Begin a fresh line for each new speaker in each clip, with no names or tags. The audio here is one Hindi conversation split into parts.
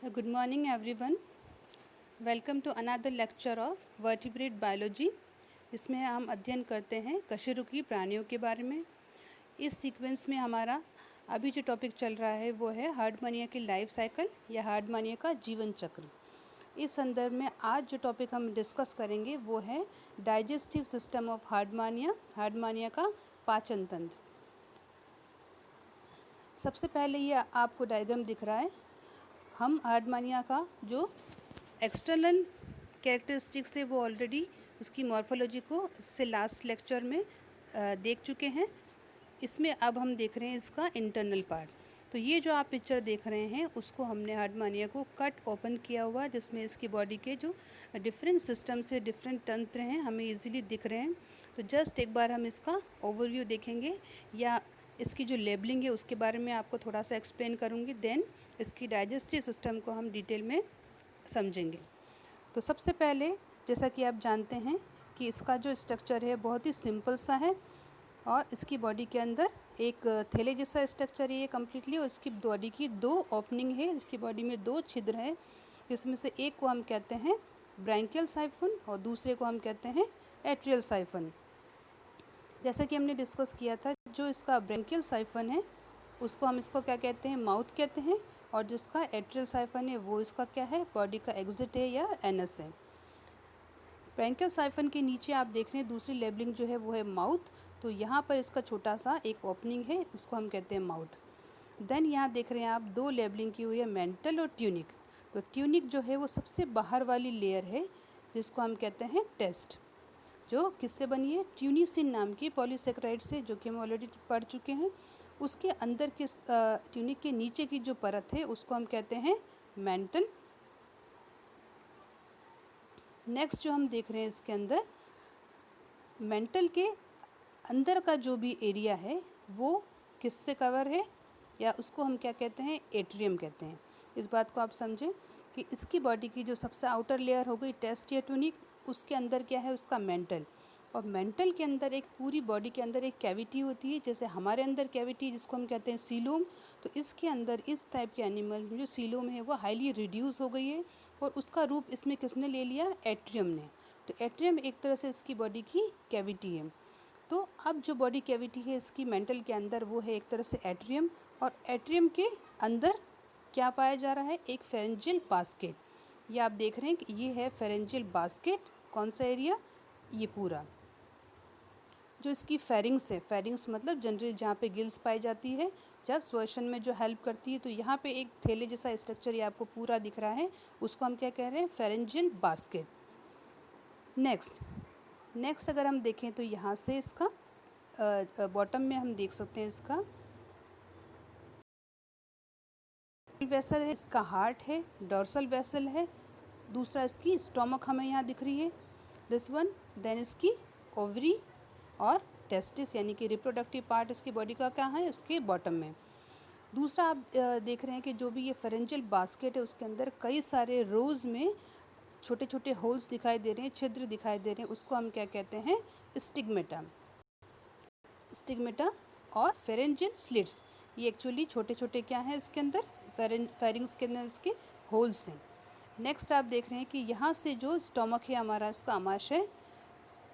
Good morning, everyone. Welcome to another lecture of vertebrate biology. इसमें हम अध्ययन करते हैं कशेरुकी प्राणियों के बारे में। इस सीक्वेंस में हमारा अभी जो टॉपिक चल रहा है वो है हार्डमानिया की लाइफ साइकिल या हार्डमानिया का जीवन चक्र। इस संदर्भ में आज जो टॉपिक हम डिस्कस करेंगे वो है डाइजेस्टिव सिस्टम ऑफ हार्डमानिया का पाचन तंत्र। सबसे पहले ये आपको डायग्राम दिख रहा है। हम हार्डमानिया का जो एक्सटर्नल कैरेक्टरिस्टिक्स है वो ऑलरेडी उसकी मॉर्फोलॉजी को इससे लास्ट लेक्चर में देख चुके हैं। इसमें अब हम देख रहे हैं इसका इंटरनल पार्ट। तो ये जो आप पिक्चर देख रहे हैं उसको हमने हार्डमानिया को कट ओपन किया हुआ, जिसमें इसकी बॉडी के जो डिफरेंट सिस्टम से डिफरेंट तंत्र हैं हमें इजीली दिख रहे हैं। तो जस्ट एक बार हम इसका ओवरव्यू देखेंगे या इसकी जो लेबलिंग है उसके बारे में आपको थोड़ा सा एक्सप्लेन करूँगी, देन इसकी डाइजेस्टिव सिस्टम को हम डिटेल में समझेंगे। तो सबसे पहले जैसा कि आप जानते हैं कि इसका जो स्ट्रक्चर है बहुत ही सिंपल सा है और इसकी बॉडी के अंदर एक थैले जैसा स्ट्रक्चर है ये कम्प्लीटली, और इसकी बॉडी की दो ओपनिंग है। इसकी बॉडी में दो छिद्र हैं, जिसमें से एक को हम कहते हैं ब्रैंकियल साइफन और दूसरे को हम कहते हैं एट्रियल साइफन। जैसा कि हमने डिस्कस किया था, जो इसका ब्रैंकियल साइफन है उसको हम इसको क्या कहते हैं, माउथ कहते हैं, और जिसका एट्रियल साइफन है वो इसका क्या है, बॉडी का एग्जिट है या एनस है। ब्रैंकियल साइफन के नीचे आप देख रहे हैं दूसरी लेबलिंग जो है वो है माउथ। तो यहाँ पर इसका छोटा सा एक ओपनिंग है, उसको हम कहते हैं माउथ। देन यहाँ देख रहे हैं आप दो लेबलिंग की हुई है, मेंटल और ट्यूनिक। तो ट्यूनिक जो है वो सबसे बाहर वाली लेयर है जिसको हम कहते हैं टेस्ट, जो किससे बनी है, ट्यूनिसिन नाम की पॉलीसेकेराइड से, जो कि हम ऑलरेडी पढ़ चुके हैं। उसके अंदर के ट्यूनिक के नीचे की जो परत है उसको हम कहते हैं मेंटल। नेक्स्ट जो हम देख रहे हैं इसके अंदर मेंटल के अंदर का जो भी एरिया है वो किससे कवर है, या उसको हम क्या कहते हैं, एट्रियम कहते हैं। इस बात को आप समझें कि इसकी बॉडी की जो सबसे आउटर लेयर हो गई टेस्ट या ट्यूनिक, उसके अंदर क्या है उसका मेंटल, और मेंटल के अंदर एक पूरी बॉडी के अंदर एक कैविटी होती है, जैसे हमारे अंदर कैविटी जिसको हम कहते हैं सीलोम। तो इसके अंदर इस टाइप के एनिमल में जो सीलोम है वो हाईली रिड्यूस हो गई है और उसका रूप इसमें किसने ले लिया, एट्रियम ने। तो एट्रियम एक तरह से इसकी बॉडी की कैविटी है। तो अब जो बॉडी कैविटी है इसकी मेंटल के अंदर वो है एक तरह से एट्रियम, और एट्रियम के अंदर क्या पाया जा रहा है, एक फेरेंजियल बास्केट। ये आप देख रहे हैं कि ये है फेरेंजियल बास्केट। कौन सा एरिया, ये पूरा जो इसकी फेरिंग्स है, फेरिंग्स मतलब जनरली जहाँ पे गिल्स पाई जाती है, जब श्वसन में जो हेल्प करती है। तो यहाँ पे एक थैले जैसा स्ट्रक्चर ये आपको पूरा दिख रहा है, उसको हम क्या कह रहे हैं, फेरेंजियल बास्केट। नेक्स्ट अगर हम देखें तो यहाँ से इसका बॉटम में हम देख सकते हैं इसका वेसल है, इसका हार्ट है, डॉर्सल वेसल है, दूसरा इसकी स्टोमक हमें यहाँ दिख रही है, दिस वन। देन इसकी ओवरी और टेस्टिस यानी कि रिप्रोडक्टिव पार्ट इसकी बॉडी का क्या है, उसके बॉटम में। दूसरा आप देख रहे हैं कि जो भी ये फेरेंजियल बास्केट है उसके अंदर कई सारे रोज़ में छोटे छोटे होल्स दिखाई दे रहे हैं, छिद्र दिखाई दे रहे हैं, उसको हम क्या कहते हैं, स्टिग्मेटा और फेरेंजियल स्लिट्स। ये एक्चुअली छोटे छोटे क्या हैं इसके अंदर, फेरिंग्स के अंदर इसके होल्स हैं। नेक्स्ट आप देख रहे हैं कि यहाँ से जो स्टोमक है हमारा, इसका आमाशय,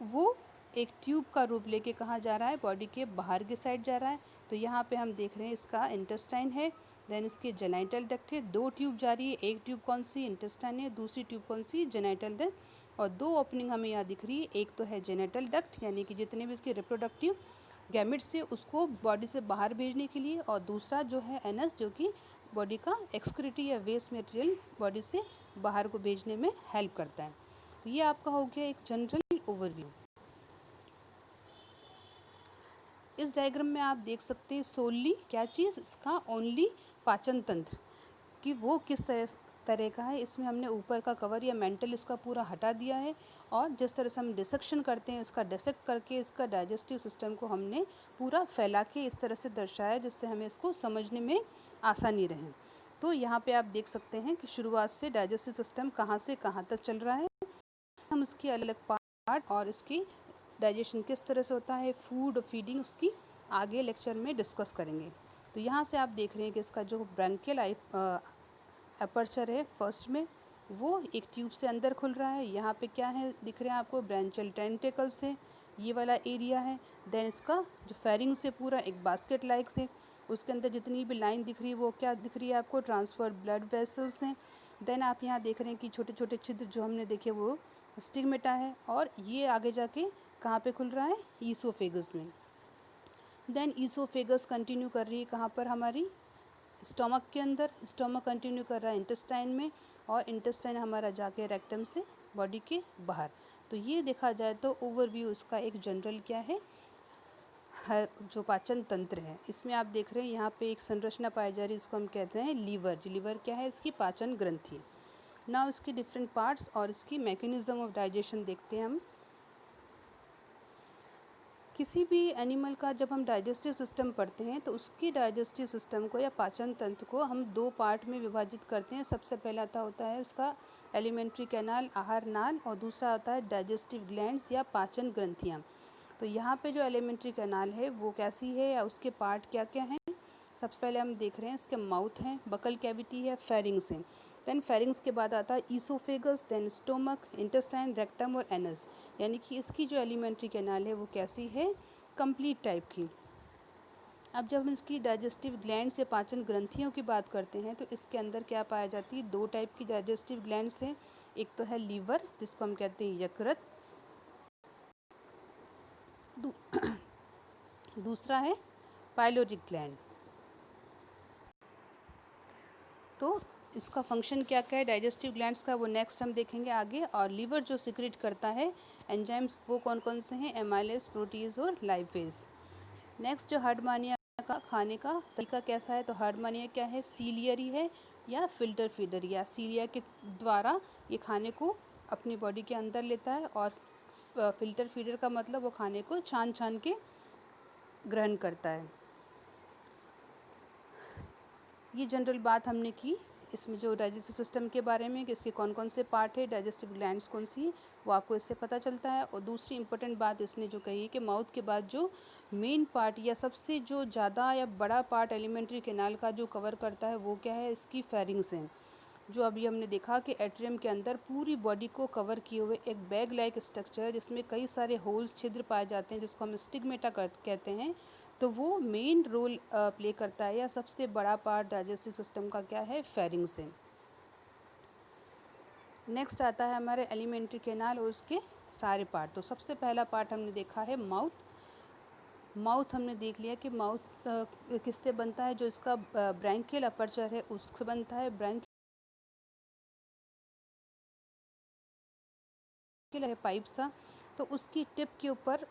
वो एक ट्यूब का रूप लेके कहाँ जा रहा है, बॉडी के बाहर की साइड जा रहा है। तो यहाँ पे हम देख रहे हैं इसका इंटेस्टाइन है, देन इसके जेनाइटल डक्ट है, दो ट्यूब जा रही है, एक ट्यूब कौन सी, इंटेस्टाइन है, दूसरी ट्यूब कौन सी, जेनाइटल डक्ट, और दो ओपनिंग हमें यहाँ दिख रही है। एक तो है जेनाइटल डक्ट यानी कि जितने भी इसके रिप्रोडक्टिव गैमेट्स से उसको बॉडी से बाहर भेजने के लिए, और दूसरा जो है एनस, जो कि बॉडी का एक्सक्रीटी या वेस्ट मटेरियल बॉडी से बाहर को भेजने में हेल्प करता है। तो ये आपका हो गया एक जनरल ओवरव्यू। इस डायग्राम में आप देख सकते हैं सोली क्या चीज़, इसका ओनली पाचन तंत्र कि वो किस तरह का है। इसमें हमने ऊपर का कवर या मेंटल इसका पूरा हटा दिया है, और जिस तरह से हम डिसेक्शन करते हैं इसका डिसेक्ट करके इसका डाइजेस्टिव सिस्टम को हमने पूरा फैला के इस तरह से दर्शाया जिससे हमें इसको समझने में आसानी रहे। तो यहाँ पे आप देख सकते हैं कि शुरुआत से डाइजेस्टिव सिस्टम कहाँ से कहाँ तक चल रहा है, हम उसकी अलग अलग पार्ट और इसकी डाइजेशन किस तरह से होता है, फूड फीडिंग, उसकी आगे लेक्चर में डिस्कस करेंगे। तो यहाँ से आप देख रहे हैं कि इसका जो ब्रैंकियल अपर्चर है फर्स्ट में वो एक ट्यूब से अंदर खुल रहा है। यहाँ पे क्या है दिख रहे हैं आपको, ब्रांचियल टेंटिकल्स है, ये वाला एरिया है। देन इसका जो फेरिंग से पूरा एक बास्केट लाइक से, उसके अंदर जितनी भी लाइन दिख रही है वो क्या दिख रही है आपको, ट्रांसफर ब्लड वेसल्स हैं। देन आप यहाँ देख रहे हैं कि छोटे छोटे छिद्र जो हमने देखे वो स्टिग्मेटा है, और ये आगे जाके कहाँ पे खुल रहा है, ईसोफेगस में। देन ईसोफेगस कंटिन्यू कर रही है कहाँ पर, हमारी स्टोमक के अंदर, स्टोमक कंटिन्यू कर रहा है इंटेस्टाइन में, और इंटेस्टाइन हमारा जाके रेक्टम से बॉडी के बाहर। तो ये देखा जाए तो ओवरव्यू इसका एक जनरल क्या है जो पाचन तंत्र है। इसमें आप देख रहे हैं यहाँ पे एक संरचना पाई जा रही है, इसको हम कहते हैं लीवर। जो लीवर क्या है, इसकी पाचन ग्रंथि। ना इसकी डिफरेंट पार्ट्स और इसकी मैकेनिज्म ऑफ डाइजेशन देखते हैं हम। किसी भी एनिमल का जब हम डाइजेस्टिव सिस्टम पढ़ते हैं तो उसकी डाइजेस्टिव सिस्टम को या पाचन तंत्र को हम दो पार्ट में विभाजित करते हैं। सबसे पहला होता है उसका एलिमेंट्री कैनाल, आहार नाल, और दूसरा होता है डाइजेस्टिव ग्लैंड्स या पाचन ग्रंथियाँ। तो यहाँ पे जो एलिमेंट्री कैनाल है वो कैसी है या उसके पार्ट क्या क्या हैं, सबसे पहले हम देख रहे हैं इसके माउथ है, बकल कैविटी है, फेरिंग्स है। देन फेरिंग्स के बाद आता है oesophagus, then stomach, intestine, rectum और एनस। यानी कि इसकी जो एलिमेंट्री कैनाल है वो कैसी है, कंप्लीट टाइप की। अब जब हम इसकी डाइजेस्टिव ग्लैंड्स या पाचन ग्रंथियों की बात करते हैं तो इसके अंदर क्या पाया जाती है, दो टाइप की डाइजेस्टिव ग्लैंड्स हैं। एक तो है लीवर जिसको हम कहते हैं यकृत, दूसरा है पाइलोरिक ग्लैंड। तो इसका फंक्शन क्या क्या है डाइजेस्टिव ग्लैंड्स का, वो नेक्स्ट हम देखेंगे आगे। और लीवर जो सिक्रेट करता है एंजाइम्स वो कौन कौन से हैं, एमाइलेज, प्रोटीज और लाइपेज। नेक्स्ट जो हार्डमानिया का खाने का तरीका कैसा है, तो हार्डमानिया क्या है, सीलियरी है या फिल्टर फीडर, या सीलिया के द्वारा ये खाने को अपनी बॉडी के अंदर लेता है, और फिल्टर फीडर का मतलब वो खाने को छान छान के ग्रहण करता है। ये जनरल बात हमने की इसमें जो डाइजेस्टिव सिस्टम के बारे में कि इसके कौन कौन से पार्ट है, डाइजेस्टिव ग्लैंड्स कौन सी है, वो आपको इससे पता चलता है। और दूसरी इंपॉर्टेंट बात इसने जो कही है कि माउथ के बाद जो मेन पार्ट या सबसे जो ज़्यादा या बड़ा पार्ट एलिमेंट्री कैनाल का जो कवर करता है वो क्या है, इसकी फेरिंग्स हैं। जो अभी हमने देखा कि एट्रियम के अंदर पूरी बॉडी को कवर किए हुए एक बैग लाइक स्ट्रक्चर है जिसमें कई सारे होल्स, छिद्र पाए जाते हैं जिसको हम स्टिग्मेटा कहते हैं। तो वो मेन रोल प्ले करता है, या सबसे बड़ा पार्ट डाइजेस्टिव सिस्टम का क्या है, फेरिंग्स है। नेक्स्ट आता है हमारे एलिमेंट्री कैनाल और उसके सारे पार्ट। तो सबसे पहला पार्ट हमने देखा है माउथ। माउथ हमने देख लिया कि माउथ किससे बनता है, जो इसका ब्रैंकियल अपर्चर है उससे बनता है। ब्रैंकियल है पाइप सा, तो उसकी टिप के ऊपर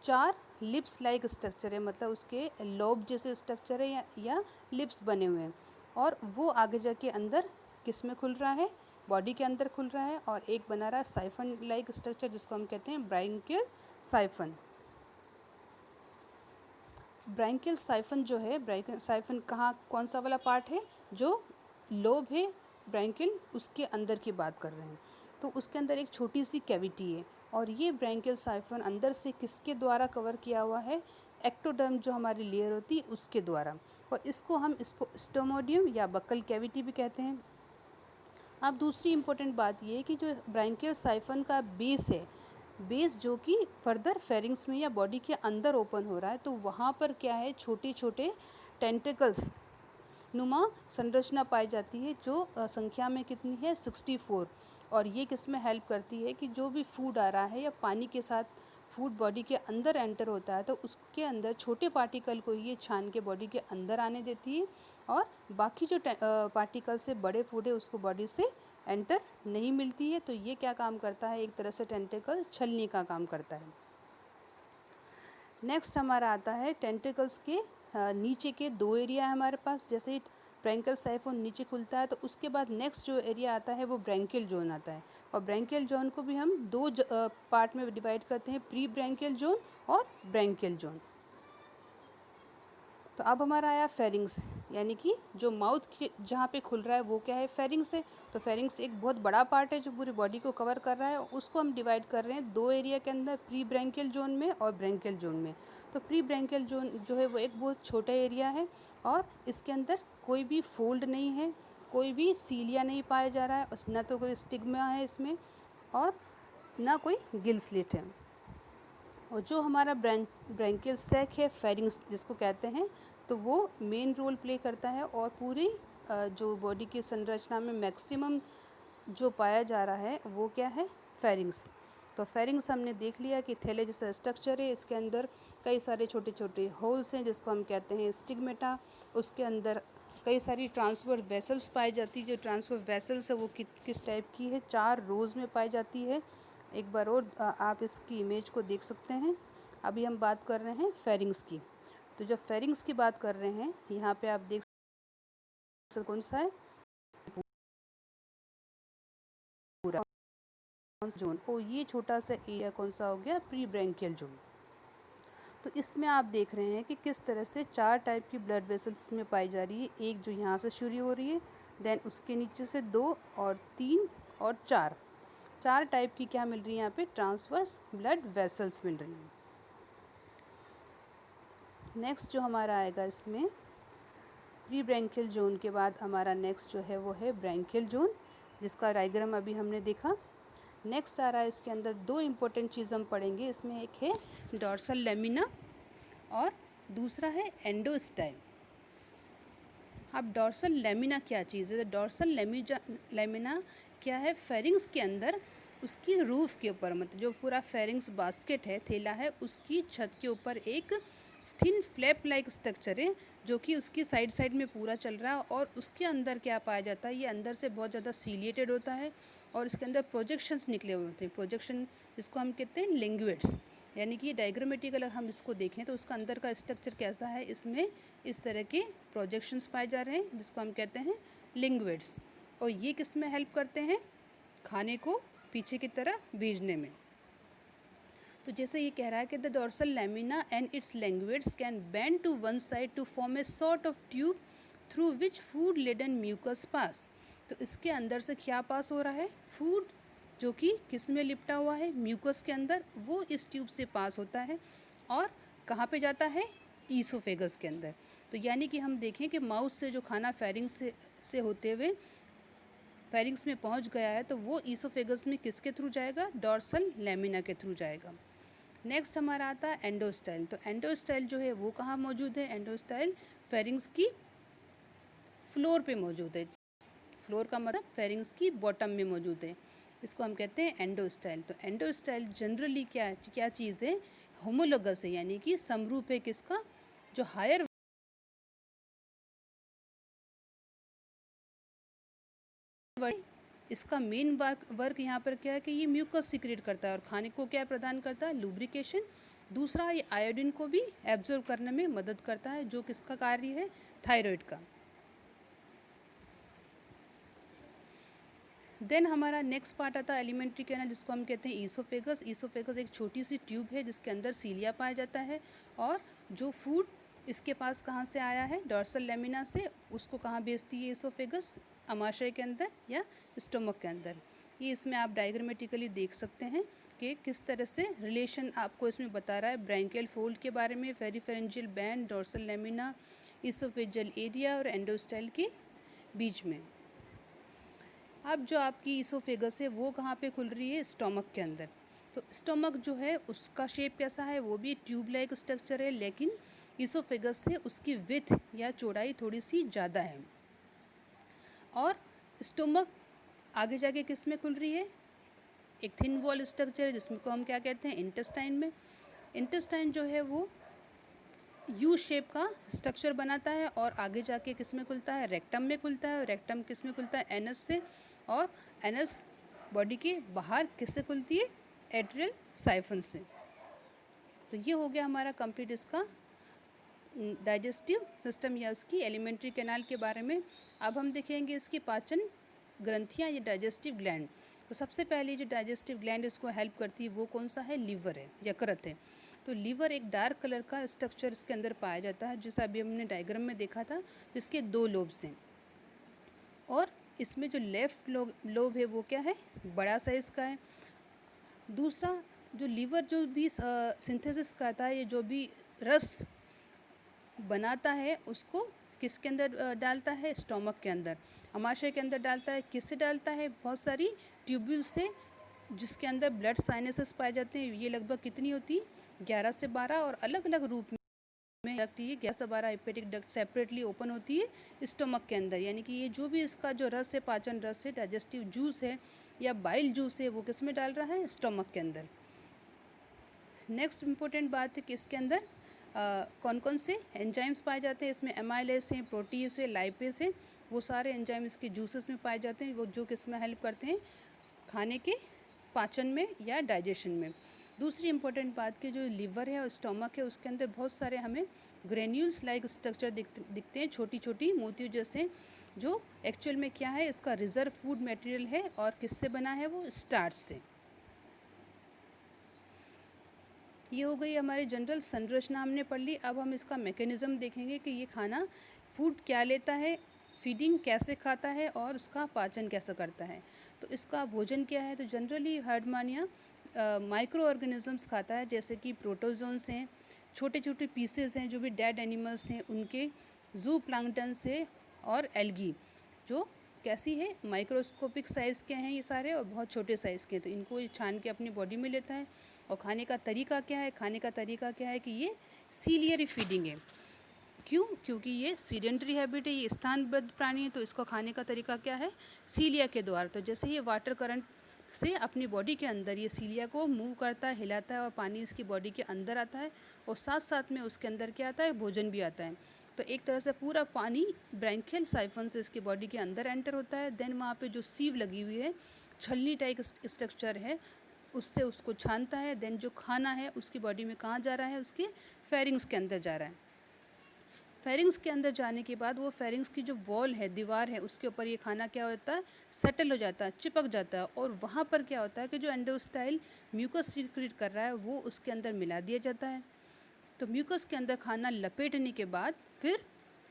4 लिप्स लाइक स्ट्रक्चर है, मतलब उसके लोब जैसे स्ट्रक्चर है या लिप्स बने हुए हैं। और वो आगे जाके अंदर किस में खुल रहा है, बॉडी के अंदर खुल रहा है। और एक बना रहा है साइफन लाइक स्ट्रक्चर जिसको हम कहते हैं ब्रांकियल साइफन। ब्रांकियल साइफन जो है, ब्रांकियल साइफन कहाँ कौन सा वाला पार्ट है, जो लोब है ब्रांकियल उसके अंदर की बात कर रहे हैं। तो उसके अंदर एक छोटी सी कैविटी है, और ये ब्रांकियल साइफन अंदर से किसके द्वारा कवर किया हुआ है, एक्टोडर्म जो हमारी लेयर होती है उसके द्वारा। और इसको हम स्टोमोडियम या बक्कल कैविटी भी कहते हैं। अब दूसरी इम्पोर्टेंट बात ये है कि जो ब्रांकियल साइफन का बेस है, बेस जो कि फर्दर फेरिंग्स में या बॉडी के अंदर ओपन हो रहा है, तो वहाँ पर क्या है, छोटे छोटे टेंटिकल्स नुमा संरचना पाई जाती है जो संख्या में कितनी है, 64। और ये किस में हेल्प करती है कि जो भी फूड आ रहा है या पानी के साथ फूड बॉडी के अंदर एंटर होता है तो उसके अंदर छोटे पार्टिकल को ये छान के बॉडी के अंदर आने देती है, और बाकी जो पार्टिकल से बड़े फूड है उसको बॉडी से एंटर नहीं मिलती है। तो ये क्या काम करता है, एक तरह से टेंटिकल छलनी का काम करता है। नेक्स्ट हमारा आता है टेंटिकल्स के नीचे के 2 एरिया है हमारे पास। जैसे ब्रैंकियल साइफन नीचे खुलता है तो उसके बाद नेक्स्ट जो एरिया आता है वो ब्रैंकियल जोन आता है। और ब्रैंकियल जोन को भी हम 2 पार्ट में डिवाइड करते हैं, प्री ब्रैंकियल जोन और ब्रैंकियल जोन। तो अब हमारा आया फेरिंग्स, यानी कि जो माउथ के जहाँ पे खुल रहा है वो क्या है, फेरिंग्स है। तो फेरिंग्स एक बहुत बड़ा पार्ट है जो पूरी बॉडी को कवर कर रहा है, उसको हम डिवाइड कर रहे हैं 2 एरिया के अंदर, प्री ब्रैंकियल जोन में और ब्रैंकियल जोन में। तो प्री ब्रैंकियल जोन जो है वो एक बहुत छोटा एरिया है, और इसके अंदर कोई भी फोल्ड नहीं है, कोई भी सीलिया नहीं पाया जा रहा है, और ना तो कोई स्टिग्मा है इसमें, और ना कोई गिल स्लिट है। और जो हमारा ब्रैंकियल सैक है, फेरिंग्स जिसको कहते हैं, तो वो मेन रोल प्ले करता है, और पूरी जो बॉडी की संरचना में मैक्सिमम जो पाया जा रहा है वो क्या है, फेरिंग्स। तो फेरिंग्स हमने देख लिया कि थैले जैसा स्ट्रक्चर है, इसके अंदर कई सारे छोटे छोटे होल्स हैं जिसको हम कहते हैं स्टिग्मेटा। उसके अंदर कई सारी ट्रांसफर वेसल्स पाई जाती है। जो ट्रांसफर वेसल्स है वो किस टाइप की है, 4 रोज़ में पाई जाती है। एक बार और आप इसकी इमेज को देख सकते हैं। अभी हम बात कर रहे हैं फेरिंग्स की। तो जब फेरिंग्स की बात कर रहे हैं, यहाँ पे आप देख सकते कौन सा है, पूरा जोन। और ये छोटा सा एरिया कौन सा हो गया, प्री ब्रैंकियल जोन। तो इसमें आप देख रहे हैं कि किस तरह से 4 टाइप की ब्लड वेसल्स में पाई जा रही है। एक जो यहाँ से शुरू हो रही है, देन उसके नीचे से 2 और 3 और 4 टाइप की क्या मिल रही है यहाँ पे, ट्रांसवर्स ब्लड वेसल्स मिल रही हैं। नेक्स्ट जो हमारा आएगा इसमें, प्री ब्रैंकियल जोन के बाद हमारा नेक्स्ट जो है वो है ब्रैंकियल जोन, जिसका डायग्राम अभी हमने देखा। नेक्स्ट आ रहा है इसके अंदर 2 इम्पोर्टेंट चीज़ हम पढ़ेंगे। इसमें एक है डॉर्सल लेमिना और दूसरा है एंडोस्टाइल। अब डॉर्सल लेमिना क्या चीज़ है, डॉर्सल लेमिना क्या है, फेरिंग्स के अंदर उसकी रूफ के ऊपर, मतलब जो पूरा फेरिंग्स बास्केट है, थैला है, उसकी छत के ऊपर एक थिन फ्लैप लाइक स्ट्रक्चर है जो कि उसकी साइड में पूरा चल रहा है। और उसके अंदर क्या पाया जाता है, ये अंदर से बहुत ज़्यादा सीलिएटेड होता है, और इसके अंदर प्रोजेक्शंस निकले हुए होते हैं। प्रोजेक्शन जिसको हम कहते हैं लिंग्विड्स, यानी कि डायग्रामेटिक अगर हम इसको देखें तो उसका अंदर का स्ट्रक्चर कैसा है, इसमें इस तरह के प्रोजेक्शंस पाए जा रहे हैं जिसको हम कहते हैं लिंग्विड्स। और ये किस में हेल्प करते हैं, खाने को पीछे की तरफ भेजने में। तो जैसे ये कह रहा है कि the dorsal lamina and its languets can bend to one side to form a sort of tube through which food laden mucus pass. तो इसके अंदर से क्या पास हो रहा है, फूड जो कि किस में लिपटा हुआ है, म्यूकस के अंदर, वो इस ट्यूब से पास होता है और कहाँ पे जाता है, ईसोफेगस के अंदर। तो यानी कि हम देखें कि माउथ से जो खाना फेरिंग्स से होते हुए फेरिंग्स में पहुंच गया है, तो वो ईसोफेगस में किसके थ्रू जाएगा, डॉर्सल लेमिना के थ्रू जाएगा। नेक्स्ट हमारा आता है एंडोस्टाइल। तो एंडोस्टाइल जो है वो कहाँ मौजूद है, एंडोस्टाइल फेरिंग्स की फ्लोर पे मौजूद है। फ्लोर का मतलब फेरिंग्स की बॉटम में मौजूद है, इसको हम कहते हैं एंडोस्टाइल। तो एंडोस्टाइल जनरली क्या चीज़ है, होमोलोगस है, यानी कि समरूप है किसका, जो हायर इसका मेन वर्क यहाँ पर क्या है कि ये म्यूकस सिक्रेट करता है और खाने को क्या प्रदान करता है, लुब्रिकेशन। दूसरा, ये आयोडीन को भी एब्जॉर्ब करने में मदद करता है, जो किसका कार्य है, थायराइड का। देन हमारा नेक्स्ट पार्ट आता है एलिमेंट्री कैनाल, जिसको हम कहते हैं ईसोफेगस। ईसोफेगस एक छोटी सी ट्यूब है जिसके अंदर सीलिया पाया जाता है, और जो फूड इसके पास कहाँ से आया है, डॉर्सल लेमिना से, उसको कहाँ भेजती है ईसोफेगस, अमाशय के अंदर या स्टोमक के अंदर। ये इसमें आप डायग्रामेटिकली देख सकते हैं कि किस तरह से रिलेशन आपको इसमें बता रहा है ब्रैंकियल फोल्ड के बारे में, peripharyngeal band, dorsal lamina, oesophageal area और एंडोस्टाइल के बीच में। अब जो आपकी ईसोफेगस है वो कहाँ पे खुल रही है, स्टोमक के अंदर। तो स्टोमक जो है उसका शेप कैसा है, वो भी ट्यूब लाइक स्ट्रक्चर है, लेकिन ईसोफेगस से उसकी विड्थ या चौड़ाई थोड़ी सी ज़्यादा है। और स्टोमक आगे जाके किस में खुल रही है, एक थिन वॉल स्ट्रक्चर है जिसको हम क्या कहते हैं, इंटेस्टाइन में। इंटेस्टाइन जो है वो यू शेप का स्ट्रक्चर बनाता है और आगे जाके किस में खुलता है, रेक्टम में खुलता है। और रेक्टम किस में खुलता है, एनस से। और एनस बॉडी के बाहर किससे खुलती है, एट्रियल साइफन से। तो ये हो गया हमारा कंप्लीट इसका डाइजेस्टिव सिस्टम या उसकी एलिमेंट्री कैनाल के बारे में। अब हम देखेंगे इसकी पाचन ग्रंथियाँ या डाइजेस्टिव ग्लैंड। तो सबसे पहले जो डाइजेस्टिव ग्लैंड इसको हेल्प करती है वो कौन सा है, लीवर है, यकृत है। तो लीवर एक डार्क कलर का स्ट्रक्चर इसके अंदर पाया जाता है, जैसा अभी हमने डायग्राम में देखा था, जिसके 2 लोब्स हैं। और इसमें जो लेफ्ट लोब है वो क्या है, बड़ा साइज़ का है। दूसरा, जो लीवर जो भी सिंथेसिस करता है, ये जो भी रस बनाता है उसको किसके अंदर डालता है? स्टोमक के अंदर। अमाशय के अंदर डालता है, किससे डालता है? बहुत सारी ट्यूब्यूल्स से, जिसके अंदर ब्लड साइनसेस पाए जाते हैं। ये लगभग कितनी होती है? 11 से 12, और अलग अलग रूप में लगती है। 11 से 12 हेपेटिक डक्ट सेपरेटली ओपन होती है स्टोमक के अंदर। यानी कि ये जो भी इसका जो रस है, पाचन रस है, डाइजेस्टिव जूस है या बाइल जूस है, वो किस में डाल रहा है? स्टोमक के अंदर। नेक्स्ट इम्पोर्टेंट बात है कि इसके अंदर कौन कौन से एंजाइम्स पाए जाते हैं। इसमें एमाइलेस हैं, प्रोटीज है, लाइपेस है। वो सारे एंजाइम इसके जूसेस में पाए जाते हैं, वो जो किस में हेल्प करते हैं? खाने के पाचन में या डाइजेशन में। दूसरी इम्पोर्टेंट बात कि जो लीवर है और स्टोमक है, उसके अंदर बहुत सारे हमें ग्रेन्यूल्स लाइक स्ट्रक्चर दिखते हैं, छोटी छोटी मोतियों जैसे, जो एक्चुअल में क्या है? इसका रिजर्व फूड मटेरियल है। और किससे बना है? वो स्टार्च से। ये हो गई हमारी जनरल संरचना हमने पढ़ ली। अब हम इसका मैकेनिज़्म देखेंगे कि ये खाना फूड क्या लेता है, फीडिंग कैसे खाता है और उसका पाचन कैसे करता है। तो इसका भोजन क्या है? तो जनरली हार्डमानिया माइक्रो ऑर्गेनिजम्स खाता है, जैसे कि प्रोटोजोन्स हैं, छोटे छोटे पीसेस हैं जो भी डेड एनिमल्स हैं उनके, जू प्लांक्टन्स है, और एल्गी, जो कैसी है? माइक्रोस्कोपिक साइज़ के हैं ये सारे और बहुत छोटे साइज़ के। तो इनको ये छान के अपनी बॉडी में लेता है। और खाने का तरीका क्या है? खाने का तरीका क्या है कि ये सीलियरी फीडिंग है। क्यों? क्योंकि ये सीडेंटरी हैबिट है, ये स्थानबद्ध प्राणी है। तो इसको खाने का तरीका क्या है? सीलिया के द्वारा। तो जैसे ये वाटर करंट से अपनी बॉडी के अंदर ये सीलिया को मूव करता है, हिलाता है, और पानी इसकी बॉडी के अंदर आता है, और साथ साथ में उसके अंदर क्या आता है? भोजन भी आता है। तो एक तरह से पूरा पानी ब्रैंकियल साइफन से इसकी बॉडी के अंदर एंटर होता है। देन वहाँ पे जो सीव लगी हुई है, छलनी टाइप स्ट्रक्चर है, उससे उसको छानता है। देन जो खाना है उसकी बॉडी में कहाँ जा रहा है? उसके फेरिंग्स के अंदर जा रहा है। फेरिंग्स के अंदर जाने के बाद वो फेरिंग्स की जो वॉल है, दीवार है, उसके ऊपर ये खाना क्या होता है? सेटल हो जाता है, चिपक जाता है। और वहाँ पर क्या होता है कि जो एंडोस्टाइल म्यूकस सीक्रेट कर रहा है वो उसके अंदर मिला दिया जाता है। तो म्यूकस के अंदर खाना लपेटने के बाद फिर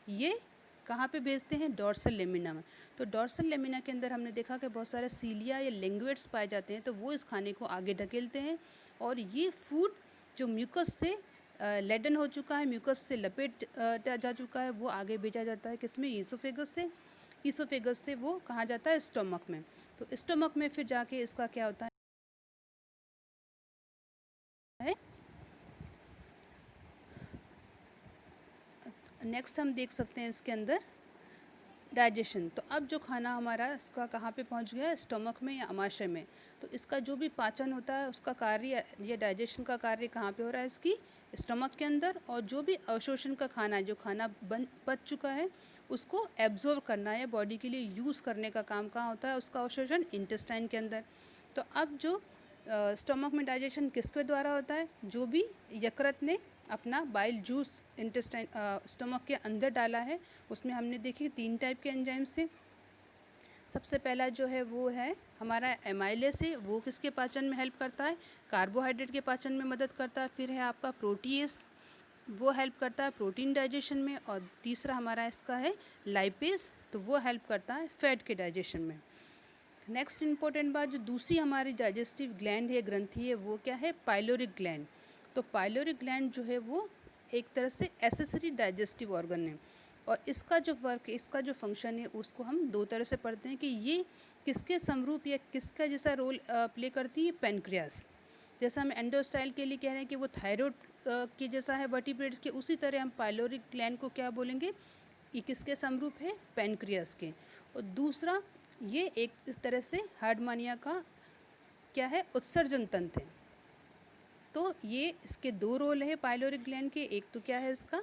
ये कहाँ पे भेजते हैं? डॉर्सल लेमिना में। तो डॉर्सल लेमिना के अंदर हमने देखा कि बहुत सारे सीलिया या लिंगुएट्स पाए जाते हैं। तो वो इस खाने को आगे ढकेलते हैं, और ये फूड जो म्यूकस से लेडन हो चुका है, म्यूकस से लपेट जा चुका है, वो आगे भेजा जाता है किसमें? ईसोफेगस से। ईसोफेगस से वो कहाँ जाता है? स्टोमक में। तो स्टोमक में फिर जाके इसका क्या होता है? नेक्स्ट हम देख सकते हैं इसके अंदर डाइजेशन। तो अब जो खाना हमारा इसका कहाँ पे पहुँच गया? स्टोमक में या अमाशय में। तो इसका जो भी पाचन होता है उसका कार्य, ये डाइजेशन का कार्य कहाँ पे हो रहा है? इसकी स्टोमक के अंदर। और जो भी अवशोषण का खाना है, जो खाना पच चुका है, उसको एब्जॉर्व करना या बॉडी के लिए यूज़ करने का काम कहाँ होता है? उसका अवशोषण इंटेस्टाइन के अंदर। तो अब जो स्टोमक में डाइजेशन किसके द्वारा होता है? जो भी यकृत ने अपना बाइल जूस इंटेस्टाइन स्टोमक के अंदर डाला है, उसमें हमने देखी 3 टाइप के एंजाइम्स थे। सबसे पहला जो है वो है हमारा एमाइलेस है, वो किसके पाचन में हेल्प करता है? कार्बोहाइड्रेट के पाचन में मदद करता है। फिर है आपका प्रोटीएस, वो हेल्प करता है प्रोटीन डाइजेशन में। और तीसरा हमारा इसका है लाइपेस, तो वो हेल्प करता है फैट के डाइजेशन में। नेक्स्ट इंपॉर्टेंट बात, जो दूसरी हमारी डाइजेस्टिव ग्लैंड है, ग्रंथि है, वो क्या है? Pyloric gland. तो पाइलोरिक ग्लैंड जो है वो एक तरह से एसेसरी डाइजेस्टिव ऑर्गन है। और इसका जो वर्क, इसका जो फंक्शन है, उसको हम 2 तरह से पढ़ते हैं कि ये किसके समरूप या किसका जैसा रोल प्ले करती है? पैनक्रियास। जैसा हम एंडोस्टाइल के लिए कह रहे हैं कि वो थायराइड के जैसा है वर्टिब्रेट्स के, उसी तरह हम पाइलोरिक ग्लैंड को क्या बोलेंगे? ये किसके समरूप है? पैनक्रियास के। और दूसरा, ये एक तरह से हार्डमानिया का क्या है? उत्सर्जन तंत्र है। तो ये इसके 2 रोल है पाइलोरिक ग्लैंड के। एक तो क्या है? इसका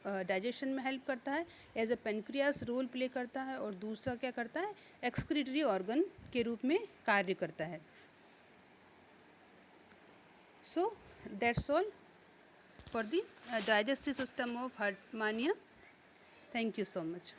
डाइजेशन में हेल्प करता है, as a pancreas role play करता है। और दूसरा क्या करता है? एक्सक्रीटरी ऑर्गन के रूप में कार्य करता है। So that's all for the digestive system of Hartmannia. Thank you so much.